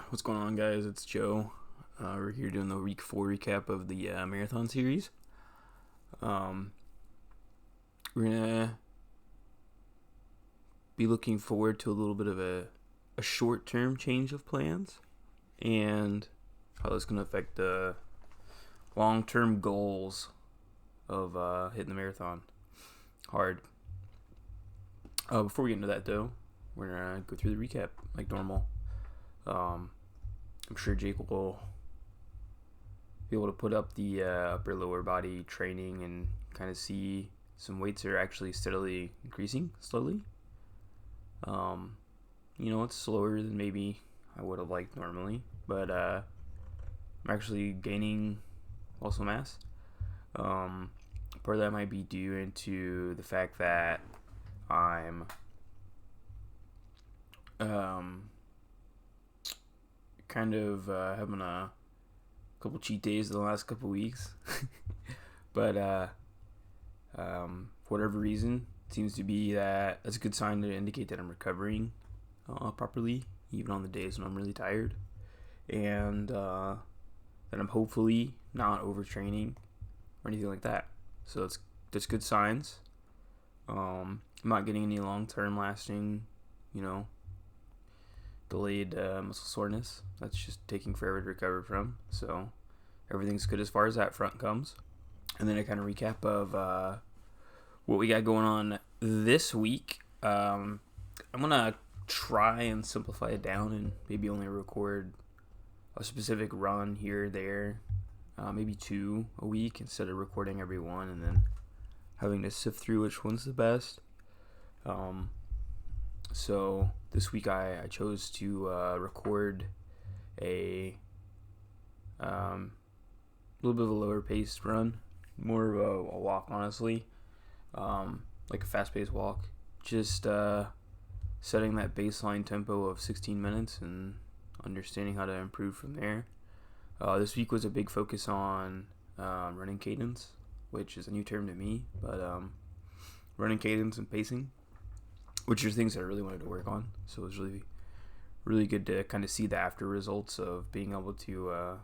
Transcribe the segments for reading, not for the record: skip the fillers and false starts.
What's going on, guys? It's Joe. We're here doing the week 4 recap of the marathon series. Um, we're gonna be looking forward to a little bit of a short-term change of plans and how that's gonna affect the long-term goals of hitting the marathon hard. Before we get into that, though, we're gonna go through the recap like normal. I'm sure Jake will be able to put up the upper lower body training and kind of see some weights are actually steadily increasing slowly. It's slower than maybe I would have liked normally, but I'm actually gaining muscle mass. Part of that might be due into the fact that I'm kind of having a couple cheat days in the last couple weeks. But for whatever reason, it seems to be that's a good sign to indicate that I'm recovering properly, even on the days when I'm really tired. And that I'm hopefully not overtraining or anything like that. So that's good signs. I'm not getting any long-term lasting, delayed muscle soreness. That's just taking forever to recover from. So everything's good as far as that front comes. And then a kind of recap of what we got going on this week. I'm going to try and simplify it down and maybe only record a specific run here or there, maybe 2 a week instead of recording every one and then having to sift through which one's the best. So this week I chose to record a little bit of a lower paced run, more of a walk, honestly, like a fast paced walk, just setting that baseline tempo of 16 minutes and understanding how to improve from there. This week was a big focus on running cadence, which is a new term to me, but running cadence and pacing, which are things that I really wanted to work on. So it was really, really good to kind of see the after results of being able to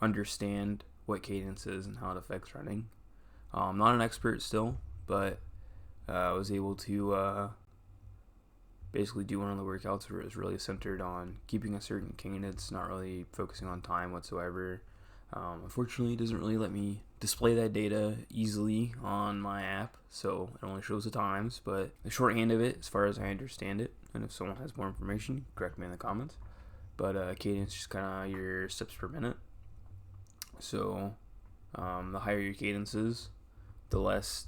understand what cadence is and how it affects running. I'm not an expert still, but I was able to basically do one of the workouts where it was really centered on keeping a certain cadence, not really focusing on time whatsoever. Unfortunately, it doesn't really let me display that data easily on my app, so it only shows the times, but the shorthand of it, as far as I understand it, and if someone has more information, correct me in the comments, but cadence is just kind of your steps per minute. So the higher your cadence is, the less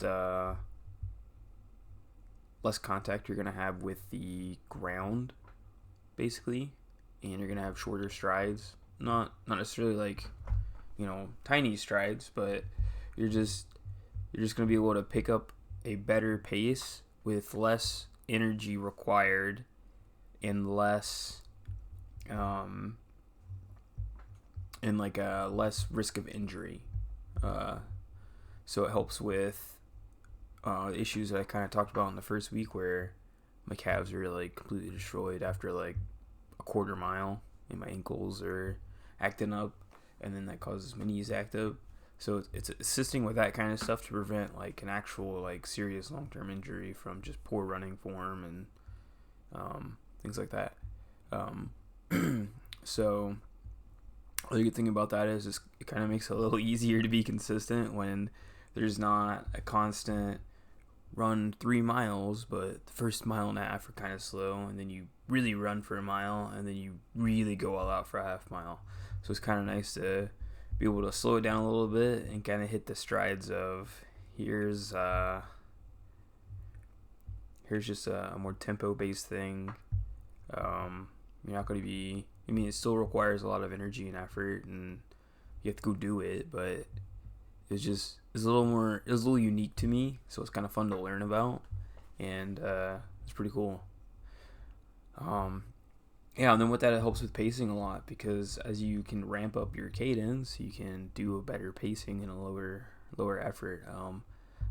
contact you're going to have with the ground, basically, and you're going to have shorter strides, not necessarily like tiny strides, but you're just going to be able to pick up a better pace with less energy required and less less risk of injury. So it helps with issues that I kind of talked about in the first week, where my calves are like completely destroyed after like a quarter mile, and my ankles are acting up, and then that causes my knees to act up. So it's assisting with that kind of stuff to prevent like an actual like serious long-term injury from just poor running form and things like that. So the good thing about that is it kind of makes it a little easier to be consistent when there's not a constant run 3 miles, but the first mile and a half are kind of slow, and then you really run for a mile, and then you really go all out for a half mile. So it's kind of nice to be able to slow it down a little bit and kind of hit the strides of here's just a more tempo-based thing. You're not going to be... it still requires a lot of energy and effort, and you have to go do it, but it's a little unique to me, so it's kind of fun to learn about, and it's pretty cool. And then with that, it helps with pacing a lot, because as you can ramp up your cadence, you can do a better pacing and a lower effort.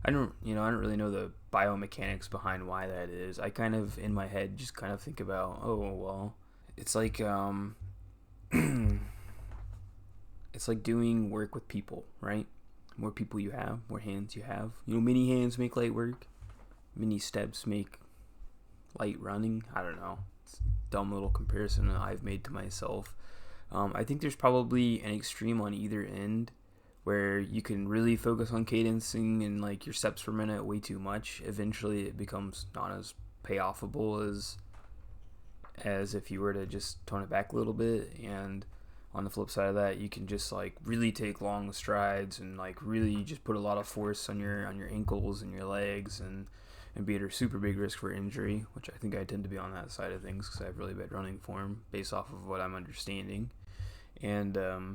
I don't really know the biomechanics behind why that is. I kind of in my head just kind of think about, oh well, it's like it's like doing work with people, right? More people you have, more hands you have. Many hands make light work. Many steps make light running. I don't know. It's a dumb little comparison that I've made to myself. I think there's probably an extreme on either end where you can really focus on cadencing and like your steps per minute way too much. Eventually it becomes not as payoffable as if you were to just tone it back a little bit. And on the flip side of that, you can just like really take long strides and like really just put a lot of force on your ankles and your legs and be at a super big risk for injury, which I think I tend to be on that side of things because I have really bad running form based off of what I'm understanding. And that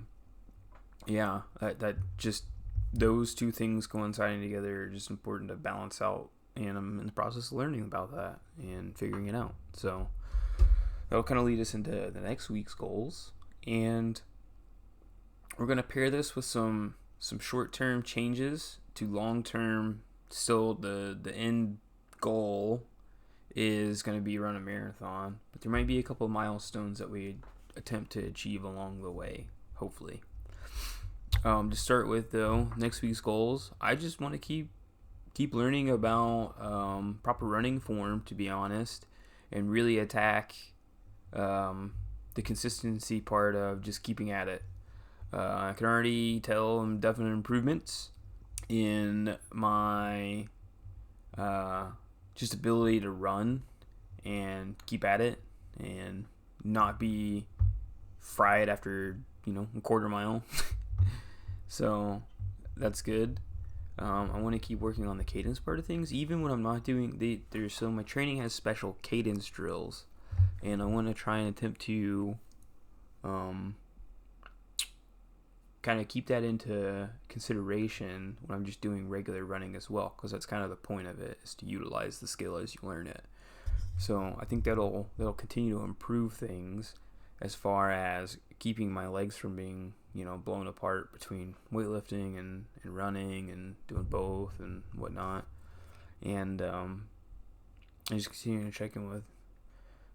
just those two things coinciding together are just important to balance out, and I'm in the process of learning about that and figuring it out. So that'll kind of lead us into the next week's goals, and we're going to pair this with some short-term changes to long-term. Still, the end goal is going to be run a marathon, but there might be a couple of milestones that we attempt to achieve along the way, hopefully. To start with, though, next week's goals, I just want to keep learning about proper running form, to be honest, and really attack the consistency part of just keeping at it. I can already tell definite improvements in my just ability to run and keep at it and not be fried after a quarter mile. So that's good. I want to keep working on the cadence part of things, even when I'm not doing so my training has special cadence drills, and I want to try and attempt to kind of keep that into consideration when I'm just doing regular running as well, because that's kind of the point of it, is to utilize the skill as you learn it. So I think that'll continue to improve things as far as keeping my legs from being blown apart between weightlifting and running and doing both and whatnot. And I just continue to check in with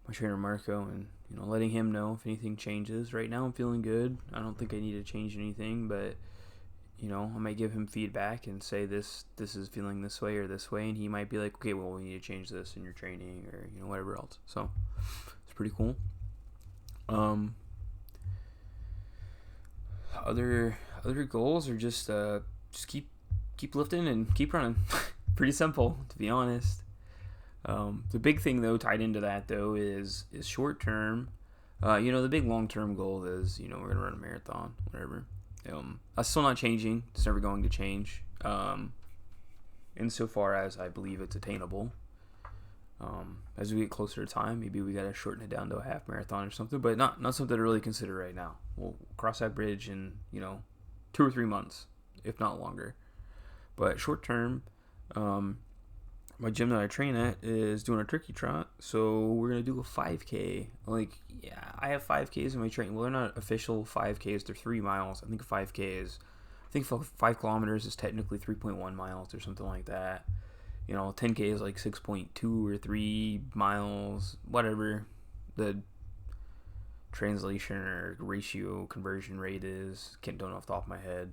my trainer Marco and letting him know if anything changes. Right now I'm feeling good. I don't think I need to change anything, but I might give him feedback and say this is feeling this way or this way, and he might be like, okay, well, we need to change this in your training or whatever else. So it's pretty cool. Other goals are just keep lifting and keep running. Pretty simple, to be honest. The big thing though tied into that though is short term. The big long term goal is we're gonna run a marathon, whatever. That's still not changing. It's never going to change. Insofar as I believe it's attainable. As we get closer to time, maybe we gotta shorten it down to a half marathon or something, but not something to really consider right now. We'll cross that bridge in 2 or 3 months, if not longer. But short term, my gym that I train at is doing a turkey trot, so we're gonna do a 5K. I have 5Ks in my training. Well, they're not official 5Ks; they're 3 miles. I think 5 kilometers is technically 3.1 miles or something like that. 10K is like 6.2 or 3 miles, whatever the translation or ratio conversion rate is. Don't know off the top of my head.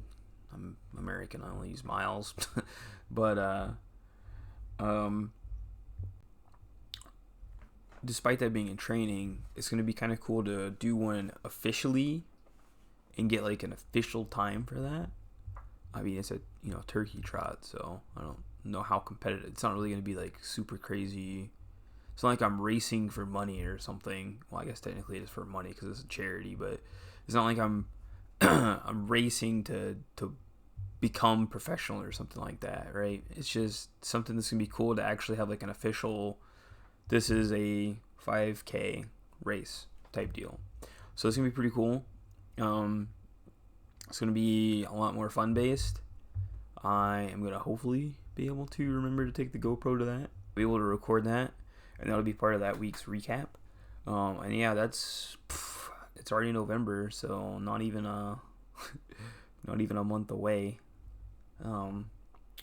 I'm American, I only use miles. But despite that being in training, it's going to be kind of cool to do one officially and get like an official time for that. I mean, it's a turkey trot, so I don't know how competitive. It's not really going to be like super crazy. It's not like I'm racing for money or something. Well, I guess technically it is for money because it's a charity, but it's not like I'm I'm racing to become professional or something like that, right? It's just something that's gonna be cool to actually have like an official, this is a 5K race type deal. So it's gonna be pretty cool. It's gonna be a lot more fun based. I am gonna hopefully be able to remember to take the GoPro to that, be able to record that, and that'll be part of that week's recap. And yeah, it's already November, so not even a month away.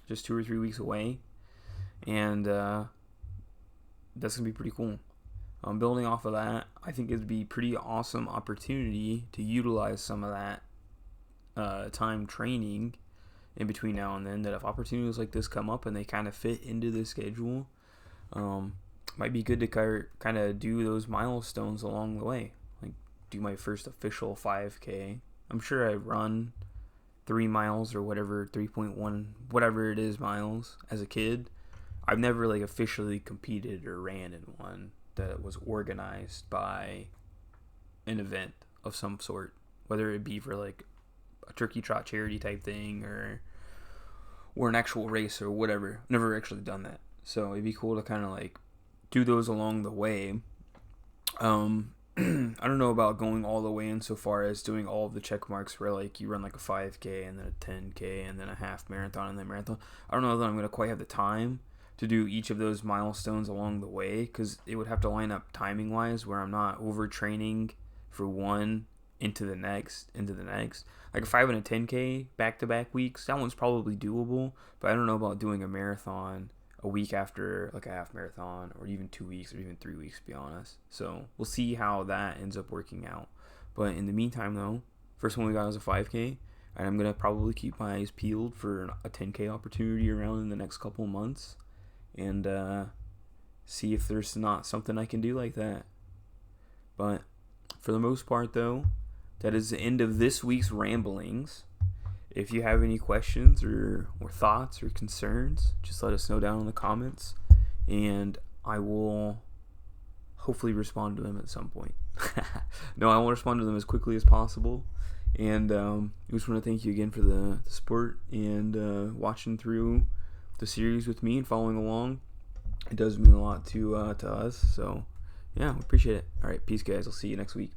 Just 2 or 3 weeks away, and that's gonna be pretty cool. Building off of that, I think it'd be pretty awesome opportunity to utilize some of that time training in between now and then, that if opportunities like this come up and they kind of fit into the schedule, might be good to kind of do those milestones along the way. Like do my first official 5K. I'm sure I run 3 miles or whatever, 3.1, whatever it is miles as a kid. I've never like officially competed or ran in one that was organized by an event of some sort, whether it be for like a turkey trot charity type thing or an actual race or whatever. Never actually done that. So it'd be cool to kind of like do those along the way. I don't know about going all the way insofar as doing all of the check marks where like you run like a 5K and then a 10K and then a half marathon and then marathon. I don't know that I'm going to quite have the time to do each of those milestones along the way, because it would have to line up timing wise where I'm not overtraining for one into the next. Like a 5 and a 10K back-to-back weeks, that one's probably doable, but I don't know about doing a marathon a week after like a half marathon, or even 2 weeks, or even 3 weeks, to be honest. So we'll see how that ends up working out. But in the meantime, though, first one we got was a 5K, and I'm going to probably keep my eyes peeled for a 10K opportunity around in the next couple months, and see if there's not something I can do like that. But for the most part, though, that is the end of this week's ramblings. If you have any questions or thoughts or concerns, just let us know down in the comments, and I will hopefully respond to them at some point. No, I will respond to them as quickly as possible. And I just want to thank you again for the support and watching through the series with me and following along. It does mean a lot to us. So, yeah, we appreciate it. All right, peace, guys. I'll see you next week.